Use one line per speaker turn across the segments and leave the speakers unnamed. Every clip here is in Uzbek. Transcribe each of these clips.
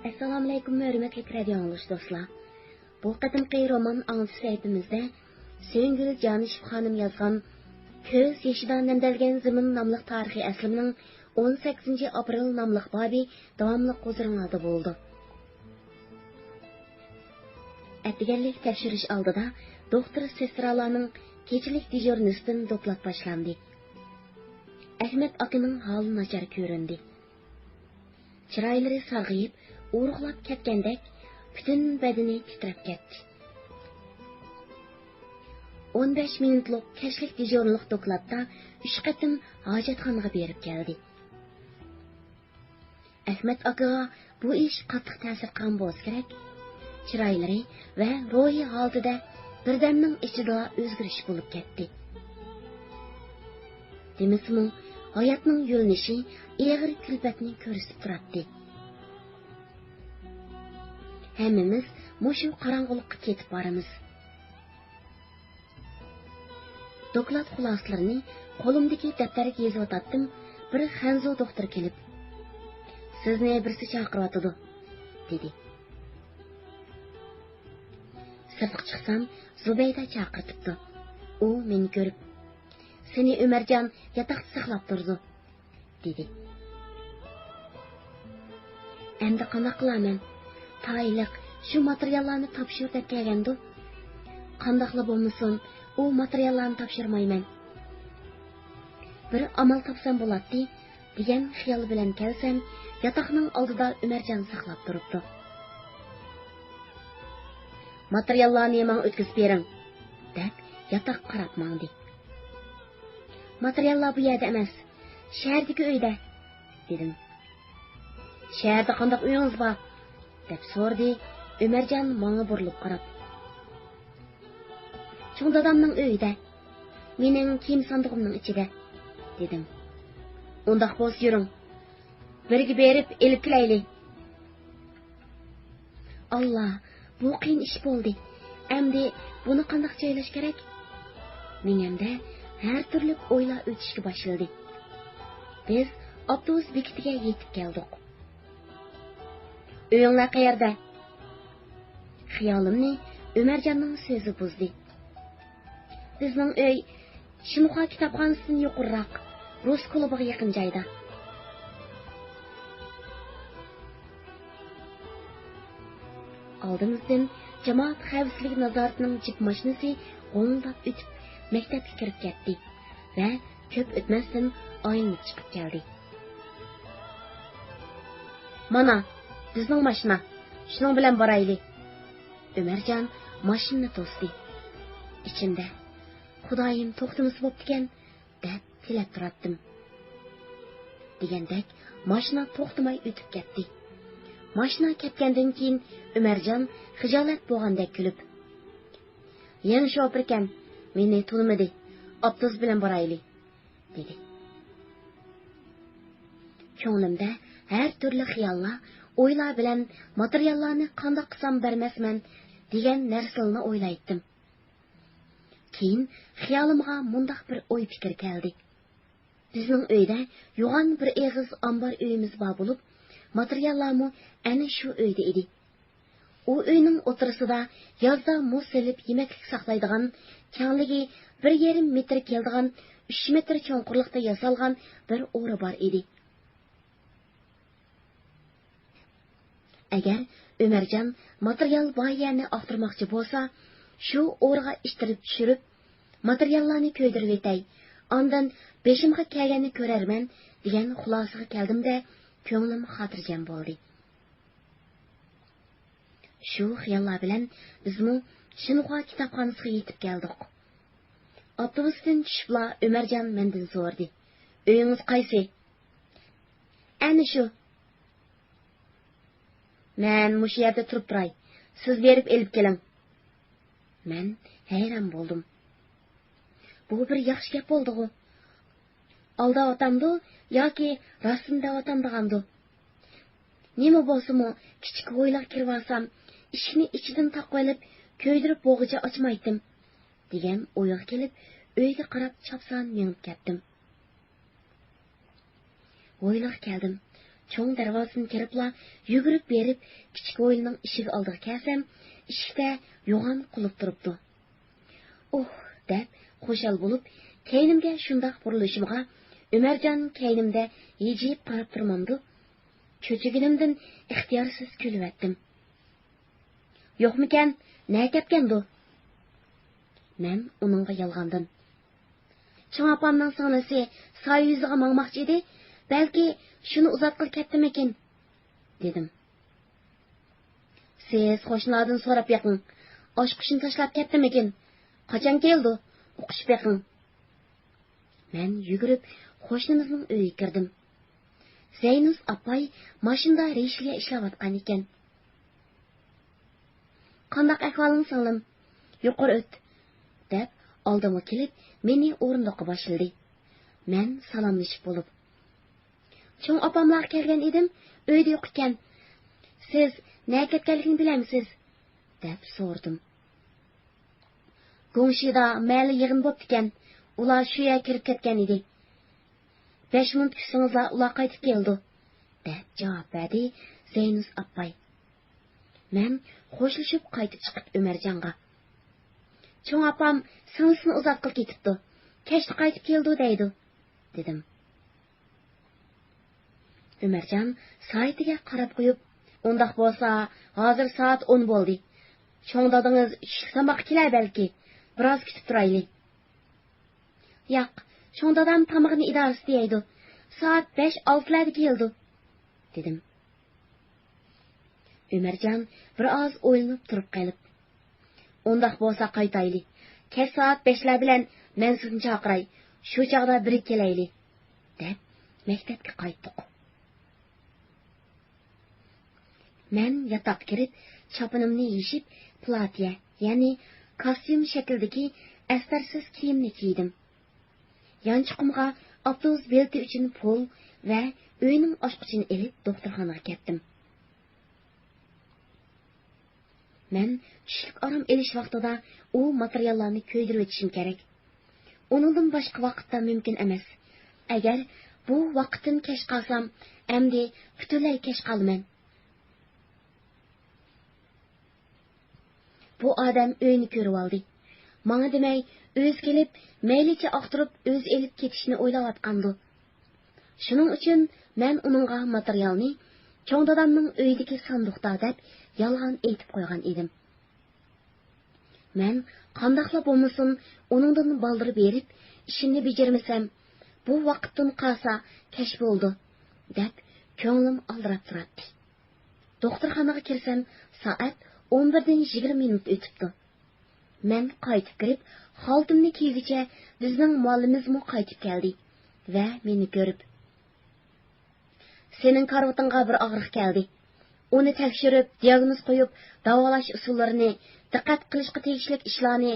Assalomu alaykum, hurmatli radio anglish do'stlar. Bu qadimgi roman anglish saytimizda Söngül Canishib xonim yozgan Ko'z yoshidan namdalgan zimin nomli tarixiy aslining 18 aprel nomli bobi davomli qo'ziringlarda bo'ldi. Atganlik tekshirish oldida doktor sestralarning kechilik dijornistin doklab boshlandi. Ahmed akaning holi nachar ko'rindi. Chiroylari sarg'ayib, uruqlab ketgandek, butun badani titrab ketdi. 15 minutlik kashlik dijorlik dokladda 3 qatim hojatxonaga berib keldi. Ahmed akaga bu ish qattiq ta'sir qilgan bo'lsa kerak. Chiroylari va ruhiy holatida birdamning ichida o'zgarish bo'lib ketdi. Demismi, hayotning yo'linishi eg'ir kulfatni ko'rsatib turadi. Hammamiz mushu qorong'ulikqa ketib boramiz. Doklad xulosalarini qo'limdagi daftarga yozib o'tdim. Bir Xanzo doktor kelib, "Sizni birsi chaqiryotdi", dedi. Sirtqa chiqsam, Zubayda chaqirtibdi. U meni ko'rib, "Seni Umarjon yotoqda saqlab turdi", dedi. Endi qanaqa qilaman? Tayliq shu materiallarni topshir deb kelgandi. Qandaqla bo'lmasin, u materiallarni topshirmayman. Bir amal topsam bo'ladi, degan xiyol bilan kelsam, yotoqning oldida Umarjon saqlab turibdi. "Materiallarni menga o'tkazib bering", deb yotoq qarab mangdi. "Materiallar bu yerda emas, shahardagi uyda", dedim. "Shaharda qanday uyingiz bor?" deb so'radi Umarjon menga burilib qarab. "Cho'ng dadamning uyida, mening kiyim sandig'imning ichida", dedim. "Undaq bo'lsa yuring, birga berib elib kelaylik." Allah, bu qiyin ish bo'ldi. Endi buni qanday joylash kerak? Menimda har turli o'ylar o'tishga boshladi. Biz avtobus bekatiga yetib keldik. "Uyinglar qayerda?" Xiyolimni Umarjonning so'zi buzdi. "Bizning uy Shimxo kitobxonasidan yuqoriroq, Rus klubiga yaqin joyda." Oldimizdan jamoat xavfsizlik nazoratining jip mashinasi g'o'ngdab o'tib maktabga kirib ketdi va ko'p o'tmasdan oyinib chiqib keldi. "Mana bizning mashina, shuning bilan boraylik." Umarjon mashinani to'sdi. Ichimda, "Xudoyim to'xtamasa bo'ptikan", deb tilab turatdim. Degandek, mashina to'xtamay o'tib ketdi. Mashina ketgandan keyin Umarjon xijolat bo'lgandek kulib, "Yangi shofer ekan, meni tunimadi, avtobus bilan boraylik", dedi. Ko'nglimda har turli xiyollar, o'ylar bilan materiallarni qanday qilsam bermasman degan narsalarni o'ylaydim. Keyin xiyolimga mundaq bir o'y fikr keldi. Bizning uyda yo'g'on bir eg'iz ombar uyimiz bor bo'lib, materiallarmi ana shu uyda edi. U uyning o'tirisida yozda muz silib yemaklik saqlaydigan, kengligi 1,5 metr keladigan, 3 metr cho'nqurlikda yasalgan bir o'ri bor edi. Agar Umarjon material boyani oqtirmoqchi bo'lsa, shu o'rga ishtirib tushirib, materiallarni ko'ydirib etay, ondan beshimga kelganini ko'rarman degan xulosaga keldimda, ko'nglim xotirjam bo'ldi. Shu xiyollar bilan bizmi Shimxo kitobxonasiga yetib keldik. Avtobusdan tushibla Umarjon mendan so'radi: "Uyingiz qaysi?" "Ana shu." "Men mush yerda turib turay, siz berib elib keling." Men hayron bo'ldim. Bu bir yaxshi gap bo'ldi-ku. Alda otamdi yoki rasmda otam degandu. Nima bo'lsa-mu, kichik o'ylar kirib olsam, ishni ichidan taqib olib, ko'ydirib bo'g'icha ochmaydim, degan o'yga kelib, uyga qarab chopsan menib ketdim. O'ylar keldim. cho'ng darvozasini kiribla yugurib berib kichik o'yinning eshigi oldiga kelsam, eshikda yo'g'on qulib turibdi. Deb xushal bo'lib, keynimga shundoq burilishimga Umarjon keynimda yejib qarab turmamdi. Cho'chiginimdan ixtiyorsiz kulib Yo'qmikan, nima ketgandu? Men uningga yolg'ondim. Cho'ng opamning singlisi soy yuziga mangmoqchi edi, balki shuni uzatqil ketdimikin, dedim. Siz qo'shnilardan so'rab yoqing, oshqishni tashlab ketdimikin? Qachon keldi? O'qishib yoqing. Men yugurib qo'shnimizning uyiga kirdim. Zeynus opay mashinada reshliya ishlayotgan ekan. Qandaq ahvoling singlim? Yuqori o't, deb oldimga kelib, meni o'rindiqqa boshladi. Men salomlashib bo'lib, cho'ng opamlar kelgan edim, uyda yo'q ekan. Siz nega ketganligini bilamsiz? deb so'rdim. Go'ngshida mayli yig'in bo'pti ekan. Ular shu yerga kirib ketgan edi. 5 minut kutsingizlar ular qaytib keldi, deb javob berdi Zeynus opay. Men qo'shilishib qaytib chiqib Umarjonga. Cho'ng opam singlisini uzatqil ketibdi. Kechda qaytib keldi deydi, dedim. Umarjon soatiga qarab qo'yib, "Undaq bo'lsa, hozir soat 10 bo'ldi. Cho'ng dadingiz ishxonaga kelar balki. Biroz kutib turaylik." "Yo'q, cho'ng dadam tamog'ini idorasi deydi. Soat 5-6larda keldi", dedim. Umarjon biroz o'ylanib turib qolib, "Undaq bo'lsa qaytaylik. Kech soat 5lar bilan men sizni chaqiray. Shu chaqda bir kelaylik", deb maktabga qaytdik. Men yotoqqa kirib, chopinimni yechib, platya, ya'ni kostyum shaklidagi astarsiz kiyimni kiydim. Yanchiqimga avtobus bileti uchun pul va uyning oshqochini elib doktorxonaga ketdim. Men tushlik orom elish vaqtida u materiallarni ko'ydirib o'tishim kerak. Uningdan boshqa vaqtda mumkin emas. Agar bu vaqtdan kech qolsam, endi butunlay kech qolman. Bu odam uyni ko'rib oldi. Menga demay, o'z kelib, maylicha oqtirib, o'z elib ketishni o'ylayotgandi. Shuning uchun men uningga materialni cho'ng dadamning uyidagi sanduqda deb yolg'on aytib qo'ygan edim. Men qandaqla bo'lmasin, uningdan baldirib berib, ishimni bajarmasam, bu vaqtdan qolsa kech bo'ldi, deb ko'nglim aldirab turadi. Doktorxonaga kirsam, soat 11dan 20 minut o'tibdi. Men qaytib kirib, xaltimni kiygicha bizning muallimimiz qaytib keldi va meni ko'rib, "Sening karvatingga bir og'riq keldi. Uni tekshirib, diagnoz qo'yib, davolash usullarini, diqqat qilishga tegishli ishlarni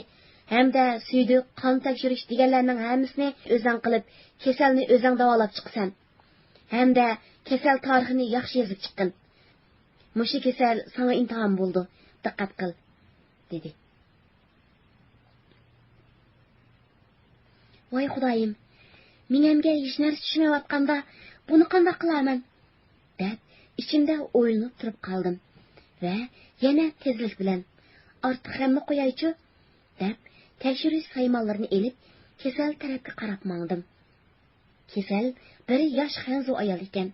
hamda suydiq, qon tekshirish deganlarning hammasini o'zing qilib, kasalni o'zing davolab chiqsan. Hamda kasal tarixini yaxshi yozib chiqqin. Mushu kasal sana imtihon bo'ldi. Diqqat qil", dedi. Voy xudoyim, menga hech narsa tushmayotganda buni qanday qilaman, deb ichimda o'ylanib turib qoldim va yana tezlik bilan "Ortiq hamma qo'yaychi", deb tekshirish saymonlarini elib kasal tarafga qarab mangdim. Kasal bir yosh xanzu ayol ekan.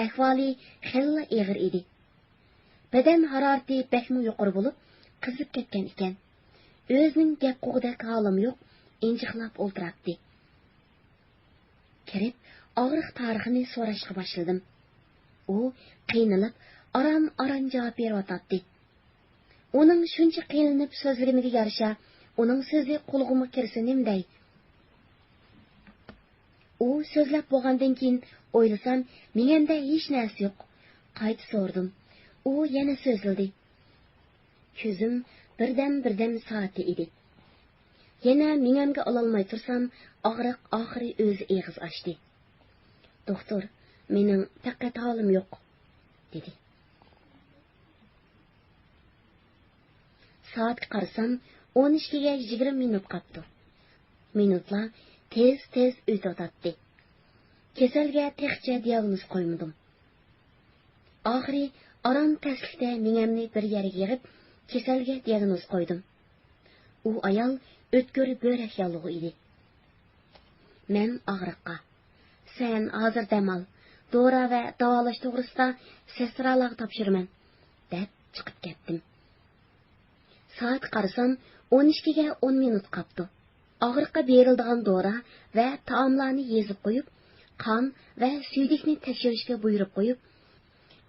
Ahvoli xilla og'ir edi. Badan harorati bakmi yuqori bo'lib, qizib ketgan ekan. O'zining gap qo'g'ida holim yo'q, injiqlab o'ltiribdi. Kirib, og'riq tarixini so'rashga boshladim. U qiynalib, aran javob beryotdi. Uning shuncha qiynalib so'zlaganiga yarasha, uning so'zi qo'lg'imga kirsa nimday? U so'zlab bo'lgandan keyin o'ylasam, menganda hech narsa yo'q. Qayta so'rdim. U yana so'zladi. Ko'zim birdan soati edi. Yana mengamga ololmay tursam, og'riq oxiri o'zi eg'iz ochdi. "Doktor, mening taqat holim yo'q", dedi. Soatga qarasam, 12ga 20 minut qoldi. Minutlar tez o'tib o'tdi. Kasalga texcha diagnoz qo'ymadim. Oxiri aram təslikdə minəmni bir yerə yığıb, keselge diagnoz qoydum. U ayal ötkür börək yallığı idi. Mən ağrıqqa, sen hazır demal, dora ve davalaş doğrusida sesralarga tapşırman, deb chiqib ketdim. Saat qarasam 12ga 10 minut qaptı. Ağrıqqa berildigan dora ve taamlarni yezib qo'yib, qon ve suydikni tekshirishga buyurib qo'yib,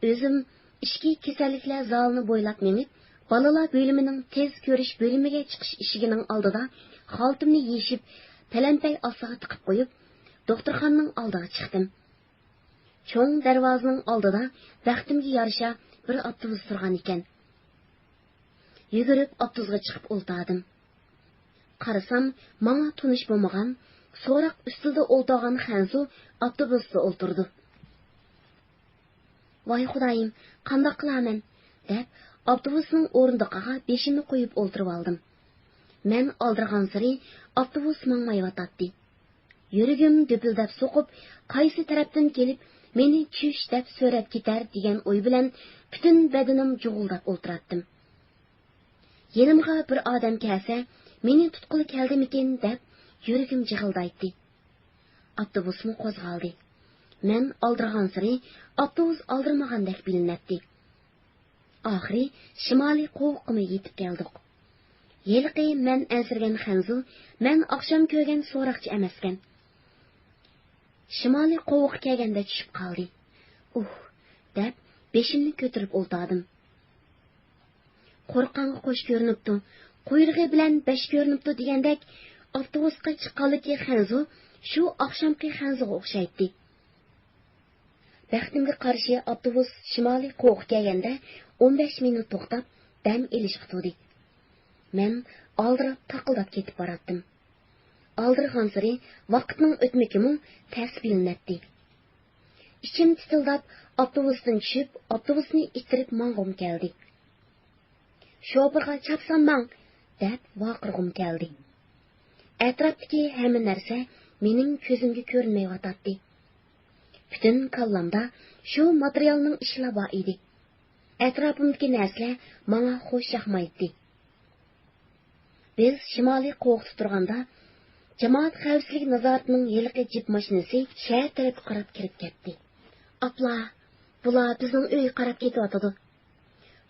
özüm ishki kasalliklar zalini bo'ylab menib, balalar bölümünün tez ko'rish bölümüge chiqish eshigining oldida xaltimni yeshib, palampay ostiga tiqib qo'yib, doktorxonaning oldiga chiqdim. Cho'ng darvozaning oldida vaqtimga yarasha bir avtobus turgan ekan. Yugurib avtobusga chiqib o'ltirdim. Qarasam, menga tunish bo'lmagan, so'roq ustida o'ltirgan Xanzu avtobusda o'ltirdi. Voy xudoyim, qandoq qilaman, deb avtobusning o'rindiqiga beshimni qo'yib o'ltirib oldim. Men oldirgan sari avtobus mangmayotdi. Yuragim dupildab so'qib, qaysi tarafdan kelib meni tush deb so'rab ketar degan o'y bilan butun badanim jug'uldab o'ltiratdim. Yenimga bir odam kelsa, meni tutqili keldimikin deb yuragim jig'ildaydi. Avtobusmi qo'zg'aldi. Men oldirgan sari avtobus oldirmagandek bilinatdi. Oxiri shimoliy qo'vqimga yetib keldik. Yelqi men ansirgan Xanzu, men oqshom ko'rgan so'roqchi emaskan. Shimoliy qo'vq kelganda tushib qoldi. Deb beshimni ko'tarib o'ltirdim. Qo'rqqanga qo'sh ko'rinibdi, quyrug'i bilan besh ko'rinibdi degandek, avtobusga chiqqanligi Xanzu shu oqshomgi Xanzuga o'xshaydi. Baxtimga qarshi avtobus shimoliy qo'vq kelganda 15 minut to'xtab, dam elish qildi. Men oldirab taqildab ketib boratdim. Oldirgan sari vaqtning o'tmikimi ters bilinatdi. Ichim titildab avtobusdan tushib, avtobusni ittirib mang'um keldi. Shoferga chapsam mang, deb vaqirg'um keldi. Atrofdagi hamma narsa mening ko'zimga ko'rinmayotdi. Bütün kallamda shu materialning ishlari bor edi. Atrofimdagi narsalar menga xo'sh yoqmaydi. Biz shimoliy qo'qda turganda, jamoat xavfsizlik nazoratining yilqi jip mashinasi shahar tarafga qarab kirib ketdi. Apla, bular bizning uy qarab ketyotdi.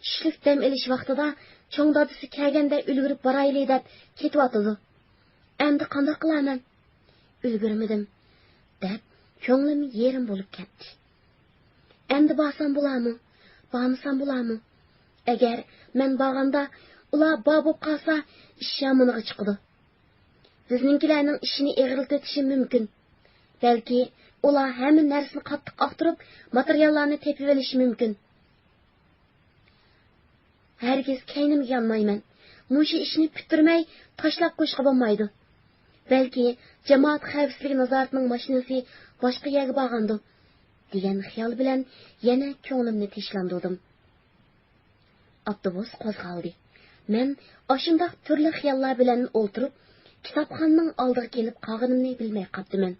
Tushlik dam elish vaqtida cho'ng dadisi kelganda ulgurib borayli deb ketyotdi. Endi qanday qilaman? Ulgurmadim, deb ko'nglim yerim bo'lib ketdi. Endi borsam bo'larmi? Bormasam bo'larmi? Agar men borganda ular bor bo'lib qolsa, ish yomoniga chiqadi. Bizninkilarning ishini eg'riltishi mumkin. Balki ular hamma narsani qattiq aqtirib, materiallarni tepib olishi mumkin. Herkes kaynimga yonmayman. Mushu ishni bitirmay tashlab qo'yishga bo'lmaydi. Balki jamoat xavfsizlik nazoratining mashinasi boshqa yerga borgandi, degan xiyol bilan yana ko'nglimni tishlandirdim. Avtobus qo'zg'aldi. Men oshundoq turli xiyollar bilan o'ltirib, kitobxonning oldiga kelib qolganimni bilmay qoldim.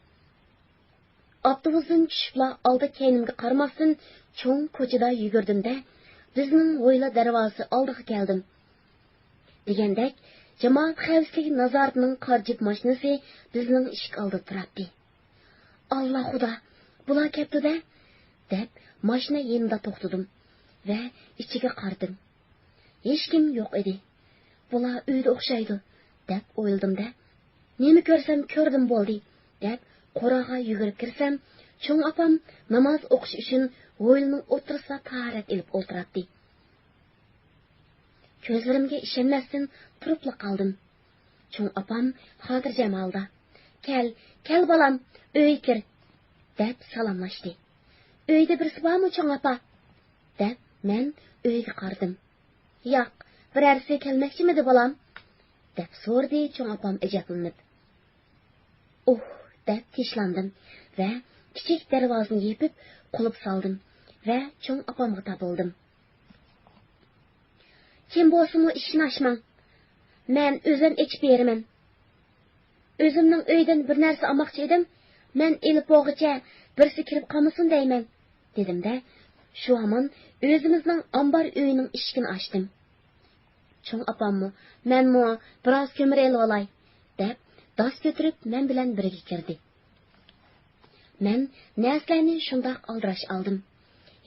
Avtobusdan tushibla oldi kaynimga qaramasdan cho'ng ko'chada yugurdim-da, bizning o'yla darvozasi oldiga keldim. Degandek, jamoat xavfsizlik nazoratining qarjib mashinasi bizning eshik oldida turibdi. Allah xudo, bular ketdi-da, deb mashina yenida to'xtadim va ichiga qaradim. Hech kim yo'q edi. Bular uyda o'xshaydi, deb o'yladim-da. Nima ko'rsam ko'rdim bo'ldi, deb qo'raga yugurib kirsam, cho'ng opam namoz o'qish uchun o'yilning o'tirsida tahorat ilib o'tiribdi. Ko'zlarimga ishonmasdan turib qoldim. Cho'ng opam xotirjam holda, "Kel bolam, uyga kir", deb salomlashdi. "Uyda birisi bormi, cho'ng opa?" deb men uyga qaradim. "Yo'q, birarsi kelmoqchimidi bolam?" deb so'rdi cho'ng opam ajablanib. Deb tishlandim va kichik darvozani yepib, qulib soldim va cho'ng opamga topildim. "Kim bo'lsa-mu ishni ochmang. Men o'zim ichib beraman. O'zimning uydan bir narsa olmoqchi edim. Men elib bo'g'icha birisi kirib qolmasin deyman", dedim-da, Şu hamon o'zimizning ombar uyining eshigini ochdim. Cho'ng opammi, menmi biroz ko'mir elib olay, deb dos ko'tarib men bilan birga kirdi. Men narsalarni shundoq aldirash oldim.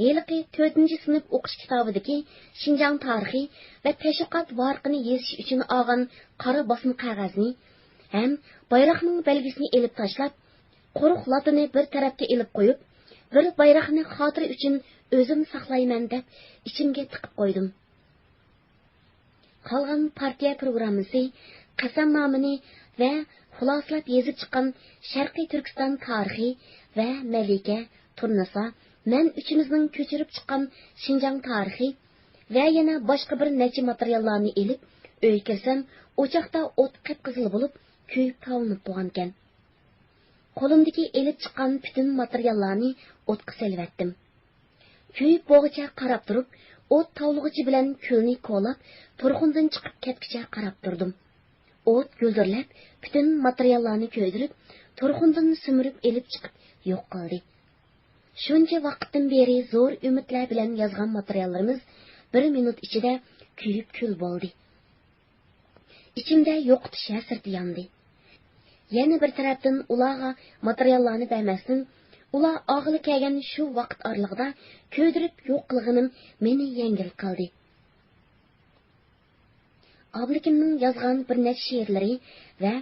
Heliqi 4-sinf o'qish kitobidagi Xinjiang tarixi va tashviqot varqini yozish uchun olgan qora bosma qog'ozni ham bayroqning belgisini elib tashlab, quruq latini bir tarafga elib qo'yib, bir bayroqni xotira uchun o'zim saqlayman deb ichimga tiqib qo'ydim. Qolgan partiya programmasi, qasamnomini va xulosalab yozib chiqqan Sharqiy Turkiston tarixi va Malika, Turnisa, men uchimizning ko'chirib chiqqan Xinjiang tarixi va yana boshqa bir necha materiallarni elib, uy kirsam, o'choqda o't qip-qizil bo'lib, kuyib tavlinib turgan ekan. Qo'limdagi elib chiqqan butun materiallarni o'tga selvatdim. Kuyib bo'g'icha qarab turib, o't tavlig'ichi bilan ko'lni ko'lab, turxundan chiqib ketgicha qarab turdim. O't guldirlab, butun materiallarni ko'ydirib, turxundan simirib elib chiqib yo'q qildi. Shuncha vaqtdan beri zo'r umidlar bilan yozgan materiallarimiz 1 minut ichida kuyib kul bo'ldi. Ichimda yo'qotish hasrati yondi. Yana bir tarafdan ularga materiallarni bermasdan, ular og'ili kelgan shu vaqt oralig'ida ko'ydirib yo'q qilganim meni yengil qildi. Ablikimning yozgan bir necha she'rlari va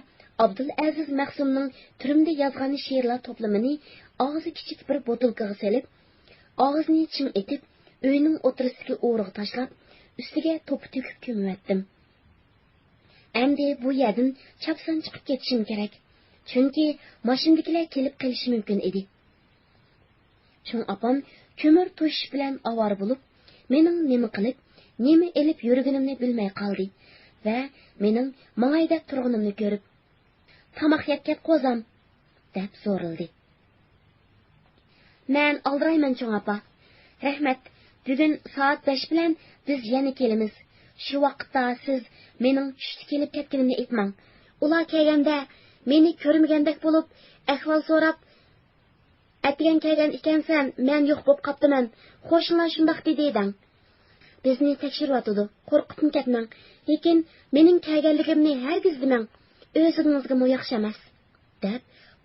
Abdulaziz Mahsumning turumda yozgan she'rlar to'plamini og'zi kichik bir botilkaga selib, og'izni chim etib, uyning o'tirisiga o'rg'i tashlab, ustiga to'pi to'kib ko'miyotdim. Endi bu yerdan chapsan chiqib ketishim kerak, chunki mashinadagilar kelib qolishi mumkin edi. Cho'ng opam ko'mir to'shish bilan avar bo'lib, mening nima qilib, nima elib yurganimni bilmay qoldi va mening mangayda turganimni ko'rib, "Tamoq yeb ket qo'zam", deb so'rildi. Men aldirayman cho'ng opa. Rahmat. Bugun soat 5 bilan biz yana kelamiz. Shu vaqtda siz mening tushda kelib ketganimni aytmang. Ular kelganda meni ko'rmagandek bo'lib, ahvol so'rab, "Atgan kelgan ekansan, men yo'q bo'lib qoptiman. Qo'shnilar shundoq dedi" deng. Bizni tekshiryotdi. Qo'rqitib ketmang. Lekin mening kelganligimni hargiz demang. O'zingizga mo yaxshi emas, deb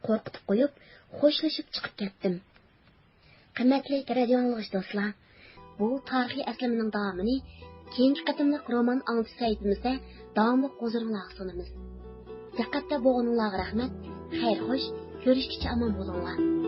qo'rqitib qo'yib, xo'shlashib chiqib ketdim. Qimmatli radio anglag'ich do'stlar, bu tarixiy aslimining davomini keyingi qatimliq roman anglitish saytimizda davomli huzuringizga sunamiz. Diqqatda bo'lganingizga rahmat. Xayr xo'sh, ko'rishguncha omon bo'linglar.